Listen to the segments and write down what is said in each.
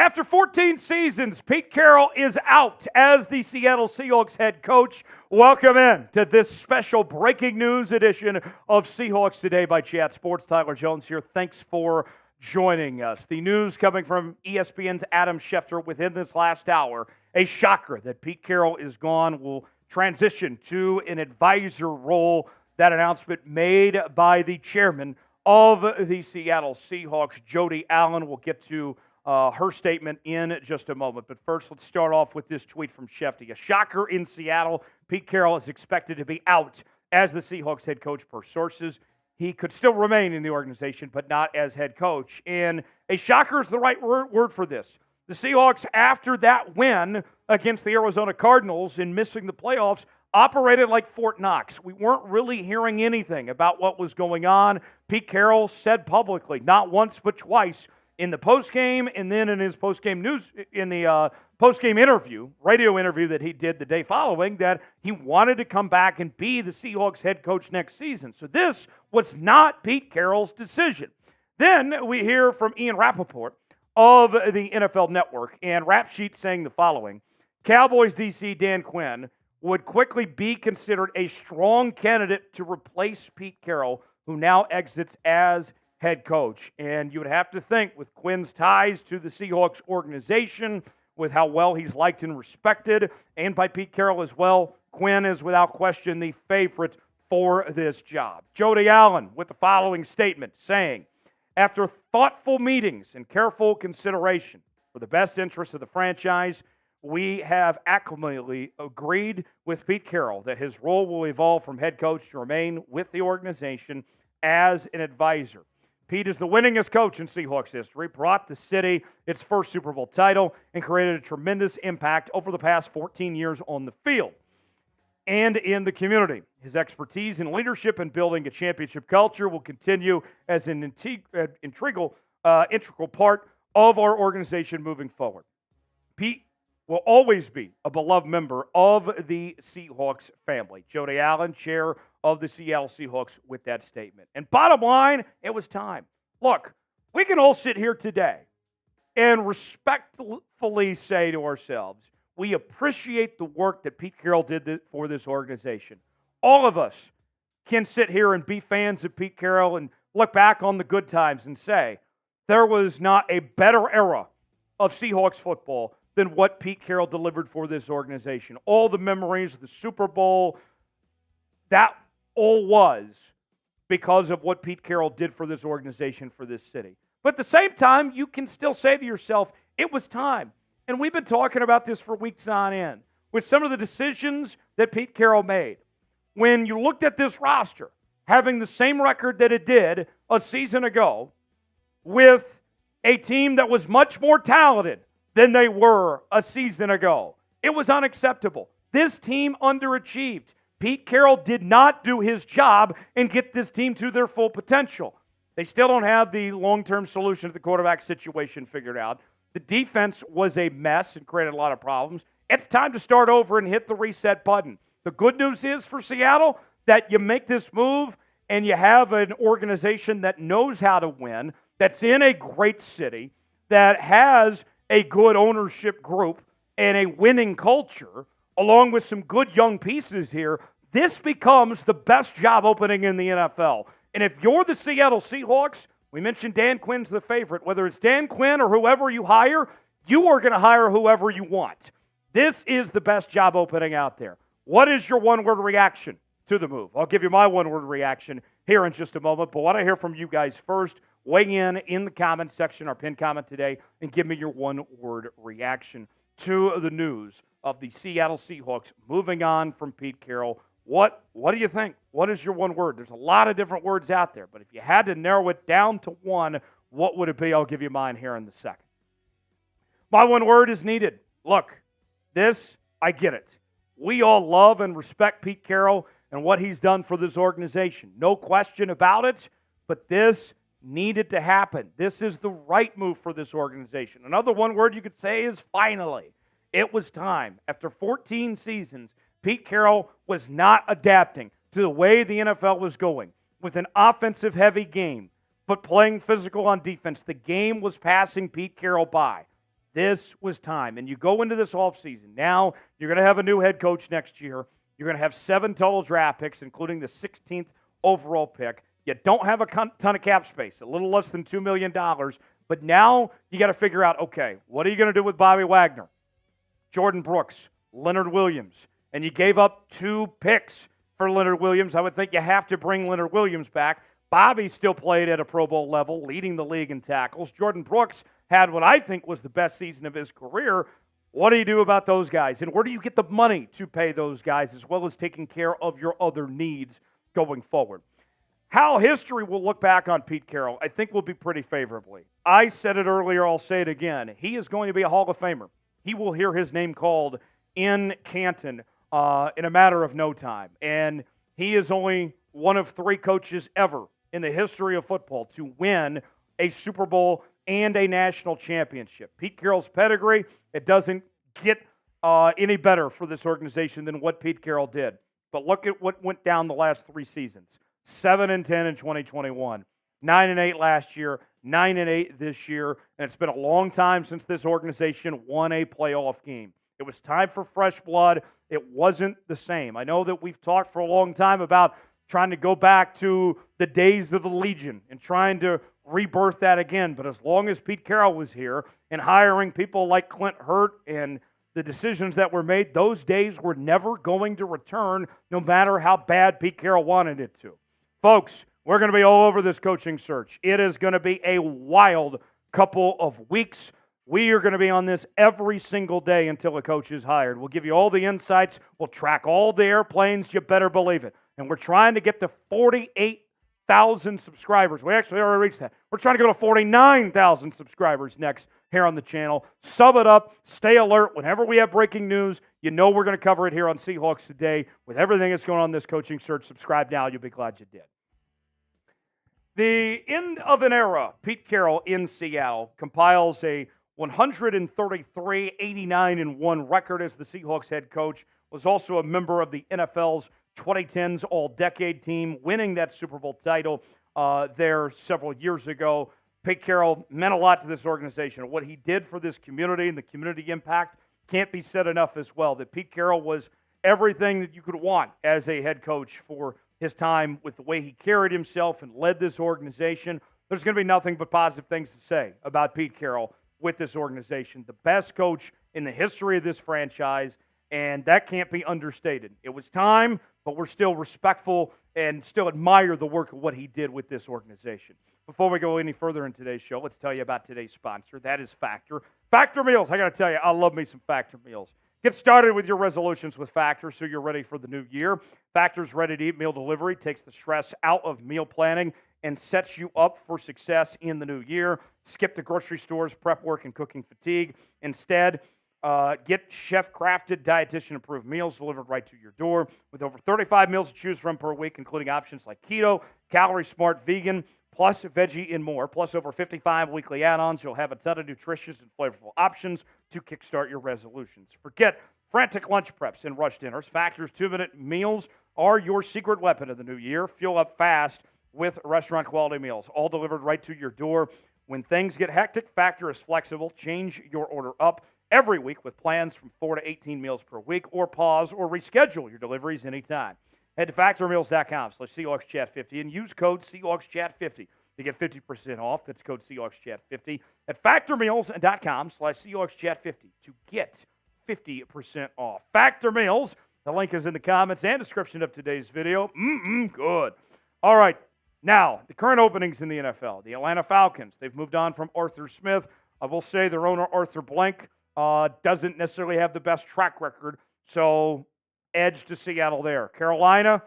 After 14 seasons, Pete Carroll is out as the Seattle Seahawks head coach. Welcome in to this special breaking news edition of Seahawks Today by Chat Sports. Tyler Jones here. Thanks for joining us. The news coming from ESPN's Adam Schefter within this last hour. A shocker that Pete Carroll is gone. Will transition to an advisor role. That announcement made by the chairman of the Seattle Seahawks, Jody Allen. We'll get to her statement in just a moment. But first, let's start off with this tweet from Schefter. A shocker in Seattle. Pete Carroll is expected to be out as the Seahawks head coach per sources. He could still remain in the organization, but not as head coach. And a shocker is the right word for this. The Seahawks, after that win against the Arizona Cardinals in missing the playoffs, operated like Fort Knox. We weren't really hearing anything about what was going on. Pete Carroll said publicly, not once but twice, in the postgame and then in his postgame news, in the postgame interview, radio interview that he did the day following, that he wanted to come back and be the Seahawks head coach next season. So this was not Pete Carroll's decision. Then we hear from Ian Rappaport of the NFL Network, and Rap Sheet saying the following: Cowboys DC Dan Quinn would quickly be considered a strong candidate to replace Pete Carroll, who now exits as head coach. And you would have to think, with Quinn's ties to the Seahawks organization, with how well he's liked and respected, and by Pete Carroll as well, Quinn is without question the favorite for this job. Jody Allen with the following statement saying, after thoughtful meetings and careful consideration for the best interests of the franchise, we have acclimately agreed with Pete Carroll that his role will evolve from head coach to remain with the organization as an advisor. Pete is the winningest coach in Seahawks history, brought the city its first Super Bowl title, and created a tremendous impact over the past 14 years on the field and in the community. His expertise in leadership and building a championship culture will continue as an integral part of our organization moving forward. Pete will always be a beloved member of the Seahawks family. Jody Allen, chair of the Seattle Seahawks, with that statement. And bottom line, it was time. Look, we can all sit here today and respectfully say to ourselves, we appreciate the work that Pete Carroll did for this organization. All of us can sit here and be fans of Pete Carroll and look back on the good times and say, there was not a better era of Seahawks football than what Pete Carroll delivered for this organization. All the memories of the Super Bowl, that all was because of what Pete Carroll did for this organization, for this city. But at the same time, you can still say to yourself, it was time. And we've been talking about this for weeks on end with some of the decisions that Pete Carroll made. When you looked at this roster, having the same record that it did a season ago, with a team that was much more talented than they were a season ago, it was unacceptable. This team underachieved. Pete Carroll did not do his job and get this team to their full potential. They still don't have the long-term solution to the quarterback situation figured out. The defense was a mess and created a lot of problems. It's time to start over and hit the reset button. The good news is for Seattle that you make this move and you have an organization that knows how to win, that's in a great city, that has a good ownership group and a winning culture, along with some good young pieces here. This becomes the best job opening in the NFL. And if you're the Seattle Seahawks, we mentioned Dan Quinn's the favorite. Whether it's Dan Quinn or whoever you hire, you are going to hire whoever you want. This is the best job opening out there. What is your one-word reaction to the move? I'll give you my one-word reaction here in just a moment, but I want to hear from you guys first. Weigh in the comments section, our pinned comment today, and give me your one-word reaction to the news of the Seattle Seahawks moving on from Pete Carroll. What do you think? What is your one word? There's a lot of different words out there, but if you had to narrow it down to one, what would it be? I'll give you mine here in a second. My one word is needed. Look, I get it. We all love and respect Pete Carroll and what he's done for this organization. No question about it, but this needed to happen. This is the right move for this organization. Another one word you could say is finally. It was time. After 14 seasons, Pete Carroll was not adapting to the way the NFL was going with an offensive-heavy game, but playing physical on defense. The game was passing Pete Carroll by. This was time. And you go into this offseason. Now you're going to have a new head coach next year. You're going to have 7 total draft picks, including the 16th overall pick. You don't have a ton of cap space, a little less than $2 million. But now you got to figure out, okay, what are you going to do with Bobby Wagner, Jordan Brooks, Leonard Williams? And you gave up 2 picks for Leonard Williams. I would think you have to bring Leonard Williams back. Bobby still played at a Pro Bowl level, leading the league in tackles. Jordan Brooks had what I think was the best season of his career. What do you do about those guys? And where do you get the money to pay those guys, as well as taking care of your other needs going forward? How history will look back on Pete Carroll, I think, will be pretty favorably. I said it earlier, I'll say it again. He is going to be a Hall of Famer. He will hear his name called in Canton in a matter of no time. And he is only one of 3 coaches ever in the history of football to win a Super Bowl and a national championship. Pete Carroll's pedigree, it doesn't get any better for this organization than what Pete Carroll did. But look at what went down the last 3 seasons. 7-10 in 2021, 9-8 last year, 9-8 this year, and it's been a long time since this organization won a playoff game. It was time for fresh blood. It wasn't the same. I know that we've talked for a long time about trying to go back to the days of the Legion and trying to rebirth that again, but as long as Pete Carroll was here and hiring people like Clint Hurt and the decisions that were made, those days were never going to return, no matter how bad Pete Carroll wanted it to. Folks, we're going to be all over this coaching search. It is going to be a wild couple of weeks. We are going to be on this every single day until a coach is hired. We'll give you all the insights. We'll track all the airplanes. You better believe it. And we're trying to get to 48,000 subscribers. We actually already reached that. We're trying to go to 49,000 subscribers next here on the channel. Sub it up. Stay alert. Whenever we have breaking news, you know we're going to cover it here on Seahawks Today. With everything that's going on in this coaching search, subscribe now. You'll be glad you did. The end of an era. Pete Carroll in Seattle compiles a 133-89-1 record as the Seahawks head coach. Was also a member of the NFL's 2010s All-Decade team, winning that Super Bowl title there several years ago. Pete Carroll meant a lot to this organization. What he did for this community and the community impact can't be said enough as well. That Pete Carroll was everything that you could want as a head coach for his time with the way he carried himself and led this organization. There's going to be nothing but positive things to say about Pete Carroll with this organization. The best coach in the history of this franchise, and that can't be understated. It was time, but we're still respectful and still admire the work of what he did with this organization. Before we go any further in today's show, let's tell you about today's sponsor. That is Factor. Factor Meals. I got to tell you, I love me some Factor Meals. Get started with your resolutions with Factor so you're ready for the new year. Factor's ready-to-eat meal delivery takes the stress out of meal planning and sets you up for success in the new year. Skip the grocery stores, prep work, and cooking fatigue. Instead, get chef-crafted, dietitian-approved meals delivered right to your door with over 35 meals to choose from per week, including options like keto, calorie-smart, vegan, plus veggie and more, plus over 55 weekly add-ons. You'll have a ton of nutritious and flavorful options to kickstart your resolutions. Forget frantic lunch preps and rush dinners. Factor's 2-minute meals are your secret weapon of the new year. Fuel up fast with restaurant-quality meals, all delivered right to your door. When things get hectic, Factor is flexible. Change your order up every week with plans from 4 to 18 meals per week, or pause or reschedule your deliveries anytime. Head to factormeals.com/SeahawksChat50 and use code SeahawksChat50 to get 50% off. That's code SeahawksChat50 at factormeals.com/SeahawksChat50 to get 50% off. Factor Meals. The link is in the comments and description of today's video. Good. All right. Now, the current openings in the NFL. The Atlanta Falcons. They've moved on from Arthur Smith. I will say their owner, Arthur Blank, doesn't necessarily have the best track record. So, edge to Seattle there. Carolina,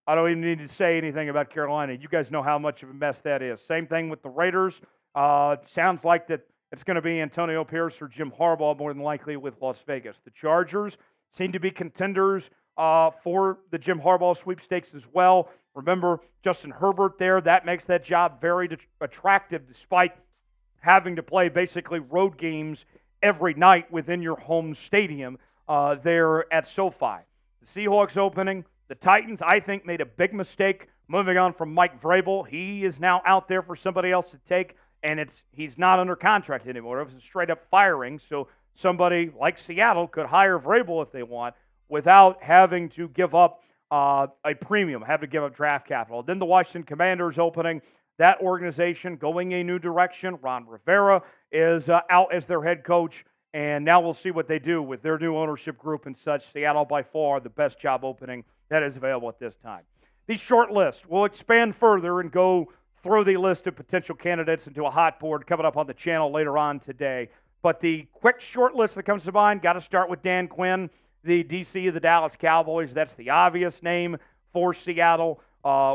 I don't even need to say anything about Carolina. You guys know how much of a mess that is. Same thing with the Raiders. Sounds like that it's going to be Antonio Pierce or Jim Harbaugh more than likely with Las Vegas. The Chargers seem to be contenders for the Jim Harbaugh sweepstakes as well. Remember, Justin Herbert there. That makes that job very attractive despite having to play basically road games every night within your home stadium there at SoFi. The Seahawks opening, the Titans, I think, made a big mistake moving on from Mike Vrabel. He is now out there for somebody else to take. and he's not under contract anymore. It was a straight-up firing, so somebody like Seattle could hire Vrabel if they want without having to give up a premium, have to give up draft capital. Then the Washington Commanders opening that organization, going a new direction. Ron Rivera is out as their head coach, and now we'll see what they do with their new ownership group and such. Seattle, by far, the best job opening that is available at this time. The short list will expand further and go through the list of potential candidates into a hot board coming up on the channel later on today. But the quick short list that comes to mind, got to start with Dan Quinn, the DC of the Dallas Cowboys. That's the obvious name for Seattle.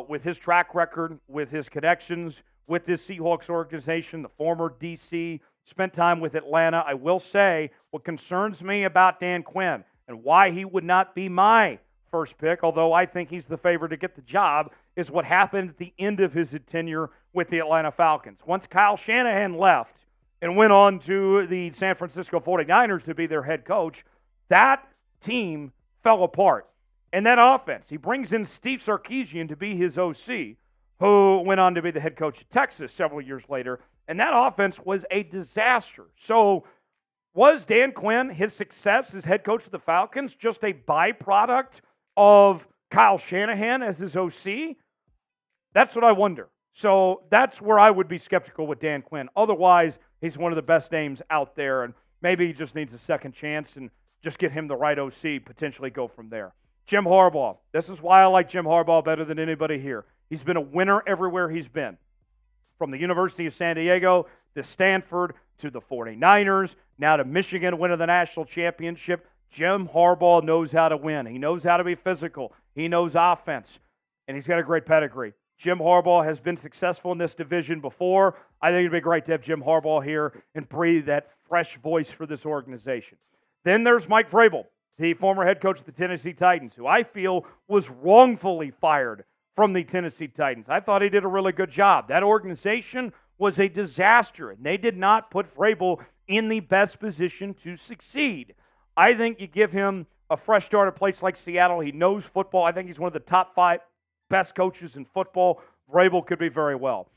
With his track record, with his connections, with this Seahawks organization, the former DC, spent time with Atlanta. I will say what concerns me about Dan Quinn and why he would not be my first pick, although I think he's the favorite to get the job, is what happened at the end of his tenure with the Atlanta Falcons. Once Kyle Shanahan left and went on to the San Francisco 49ers to be their head coach, that team fell apart. And that offense, he brings in Steve Sarkisian to be his OC, who went on to be the head coach of Texas several years later, and that offense was a disaster. So was Dan Quinn, his success as head coach of the Falcons, just a byproduct of Kyle Shanahan as his OC? That's what I wonder. So that's where I would be skeptical with Dan Quinn. Otherwise, he's one of the best names out there, and maybe he just needs a second chance and just get him the right OC, potentially go from there. Jim Harbaugh. This is why I like Jim Harbaugh better than anybody here. He's been a winner everywhere he's been. From the University of San Diego to Stanford to the 49ers, now to Michigan winning the national championship. Jim Harbaugh knows how to win. He knows how to be physical. He knows offense. And he's got a great pedigree. Jim Harbaugh has been successful in this division before. I think it'd be great to have Jim Harbaugh here and breathe that fresh voice for this organization. Then there's Mike Vrabel, the former head coach of the Tennessee Titans, who I feel was wrongfully fired from the Tennessee Titans. I thought he did a really good job. That organization was a disaster, and they did not put Vrabel in the best position to succeed. I think you give him a fresh start at a place like Seattle. He knows football. I think he's one of the top 5 best coaches in football. Vrabel could be very well.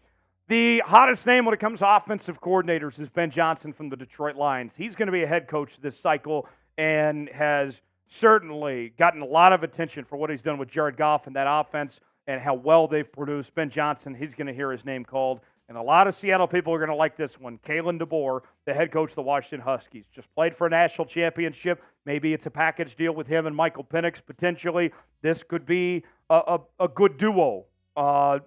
The hottest name when it comes to offensive coordinators is Ben Johnson from the Detroit Lions. He's going to be a head coach this cycle and has certainly gotten a lot of attention for what he's done with Jared Goff and that offense and how well they've produced. Ben Johnson, he's going to hear his name called. And a lot of Seattle people are going to like this one. Kalen DeBoer, the head coach of the Washington Huskies, just played for a national championship. Maybe it's a package deal with him and Michael Penix potentially. This could be a good duo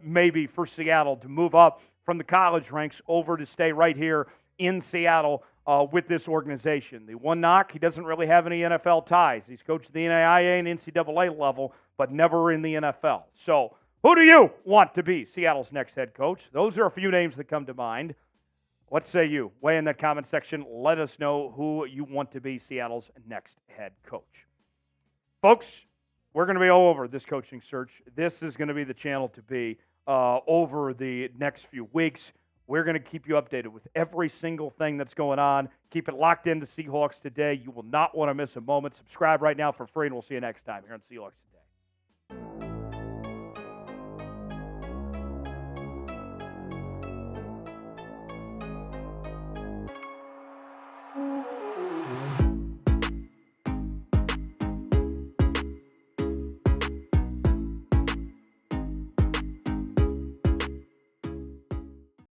maybe for Seattle to move up from the college ranks over to stay right here in Seattle with this organization. The one knock, he doesn't really have any NFL ties. He's coached the NAIA and NCAA level, but never in the NFL. So who do you want to be Seattle's next head coach? Those are a few names that come to mind. What say you? Weigh in that comment section. Let us know who you want to be Seattle's next head coach. Folks, we're going to be all over this coaching search. This is going to be the channel to be over the next few weeks. We're going to keep you updated with every single thing that's going on. Keep it locked into Seahawks Today. You will not want to miss a moment. Subscribe right now for free, and we'll see you next time here on Seahawks Today.